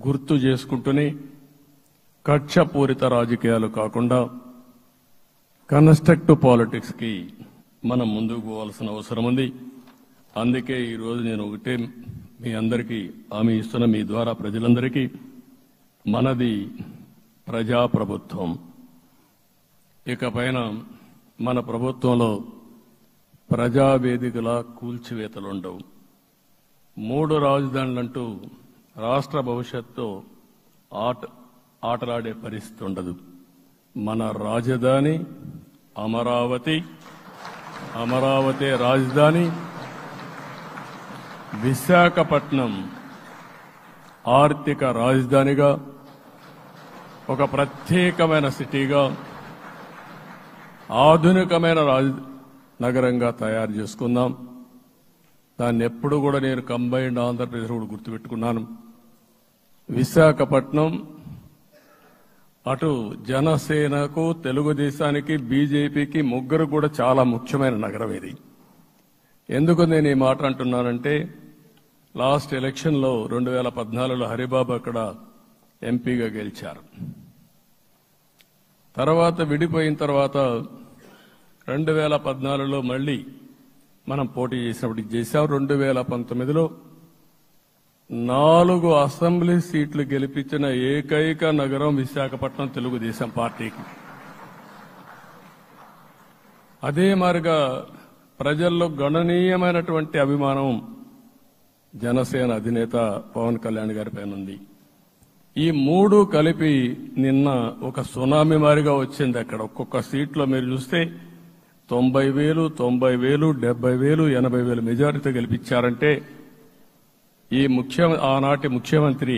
గుర్తు చేసుకుంటూనే కక్షపూరిత రాజకీయాలు కాకుండా కన్స్ట్రక్టివ్ పాలిటిక్స్ కి మనం ముందుకు పోవాల్సిన అవసరం ఉంది. అందుకే ఈ రోజు నేను ఒకటే మీ అందరికీ హామీ ఇస్తున్న, మీ ద్వారా ప్రజలందరికీ, మనది ప్రజాప్రభుత్వం. ఇకపైన మన ప్రభుత్వంలో ప్రజావేదికల కూల్చివేతలుండవు. 3 రాజధానులంటూ రాష్ట్ర భవిష్యత్తు ఆటలాడే పరిస్థితి ఉండదు. మన రాజధాని అమరావతి, అమరావతి రాజధాని. విశాఖపట్నం ఆర్థిక రాజధానిగా, ఒక ప్రత్యేకమైన సిటీగా, ఆధునికమైన నగరంగా తయారు చేసుకుందాం. దాన్ని ఎప్పుడు కూడా నేను కంబైన్డ్ ఆంధ్రప్రదేశ్ కూడా గుర్తుపెట్టుకున్నాను. విశాఖపట్నం అటు జనసేనకు, తెలుగుదేశానికి, బీజేపీకి ముగ్గురు కూడా చాలా ముఖ్యమైన నగరం ఇది. ఎందుకు నేను ఈ మాట అంటున్నానంటే, లాస్ట్ ఎలక్షన్లో 2014లో హరిబాబు అక్కడ ఎంపీగా గెలిచారు. తర్వాత విడిపోయిన తర్వాత 2014లో మళ్లీ మనం పోటీ చేసినప్పుడు చేశాం. 2019లో 4 అసెంబ్లీ సీట్లు గెలిపించిన ఏకైక నగరం విశాఖపట్నం తెలుగుదేశం పార్టీకి. అదే మాదిరిగా ప్రజల్లో గణనీయమైనటువంటి అభిమానం జనసేన అధినేత పవన్ కళ్యాణ్ గారి పైన ఉంది. ఈ 3 కలిపి నిన్న ఒక సునామీ మారిగా వచ్చింది. అక్కడ ఒక్కొక్క సీట్లో మీరు చూస్తే 90,000, 90,000, 70,000, 80,000 మెజారిటీ గెలిపించారంటే ఆనాటి ముఖ్యమంత్రి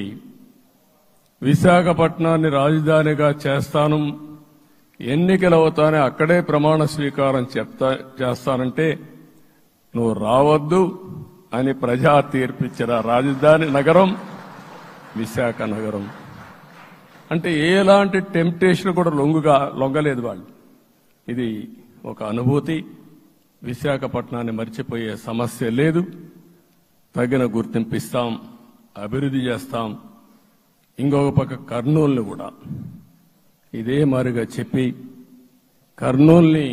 విశాఖపట్నాన్ని రాజధానిగా చేస్తాను, ఎన్నికలవుతానే అక్కడే ప్రమాణ స్వీకారం చేస్తానంటే నువ్వు రావద్దు అని ప్రజా తీర్పిచ్చిన రాజధాని నగరం విశాఖ నగరం. అంటే ఎలాంటి టెంప్టేషన్ కూడా లొంగలేదు వాళ్ళు. ఇది ఒక అనుభూతి. విశాఖపట్నాన్ని మర్చిపోయే సమస్య లేదు. తగిన గుర్తింపు ఇస్తాం, అభివృద్ధి చేస్తాం. ఇంకొక పక్క కర్నూలుని కూడా ఇదే మాదిరిగా చెప్పి కర్నూలుని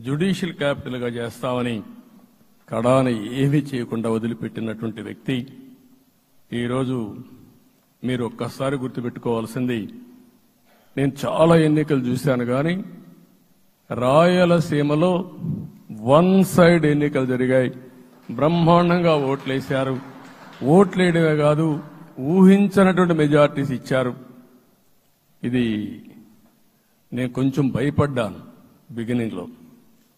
జ్యుడిషియల్ క్యాపిటల్గా చేస్తామని కడాన ఏమీ చేయకుండా వదిలిపెట్టినటువంటి వ్యక్తి. ఈరోజు మీరు ఒక్కసారి గుర్తుపెట్టుకోవాల్సింది, నేను చాలా ఎన్నికలు చూశాను కానీ రాయలసీమలో 1 సైడ్ ఎన్నికలు జరిగాయి. బ్రహ్మాండంగా ఓట్లేశారు. ఓట్లేయడమే కాదు, ఊహించనటువంటి మెజార్టీస్ ఇచ్చారు. ఇది నేను కొంచెం భయపడ్డాను బిగినింగ్లో,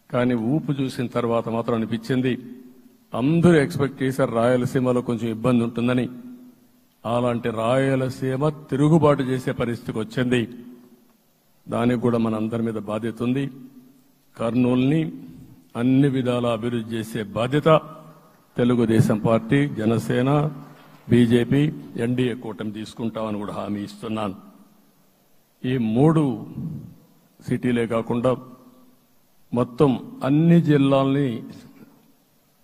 కానీ ఊపు చూసిన తర్వాత మాత్రం అనిపించింది అందరూ ఎక్స్పెక్ట్ చేశారు రాయలసీమలో కొంచెం ఇబ్బంది ఉంటుందని. అలాంటి రాయలసీమ తిరుగుబాటు చేసే పరిస్థితికి వచ్చింది. దానికి కూడా మన అందరి మీద బాధ్యత ఉంది. కర్నూలుని అన్ని విధాలా అభివృద్ధి చేసే బాధ్యత Telugu Desam party, Janasena, BJP, NDA కూటమి తీసుకుంటామని కూడా హామీ ఇస్తున్నాను. ఈ 3 సిటీలే కాకుండా మొత్తం అన్ని జిల్లాల్ని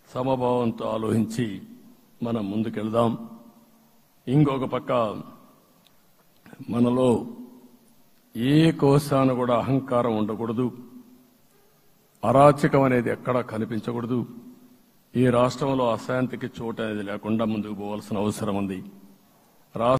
సమభావంతో ఆలోచించి మనం ముందుకెళ్దాం. ఇంకొక పక్క మనలో ఏ కోశాన కూడా అహంకారం ఉండకూడదు, అరాచకం అనేది ఎక్కడా కనిపించకూడదు. ఈ రాష్ట్రంలో అశాంతికి చోటు అనేది లేకుండా ముందుకు పోవాల్సిన అవసరం ఉంది.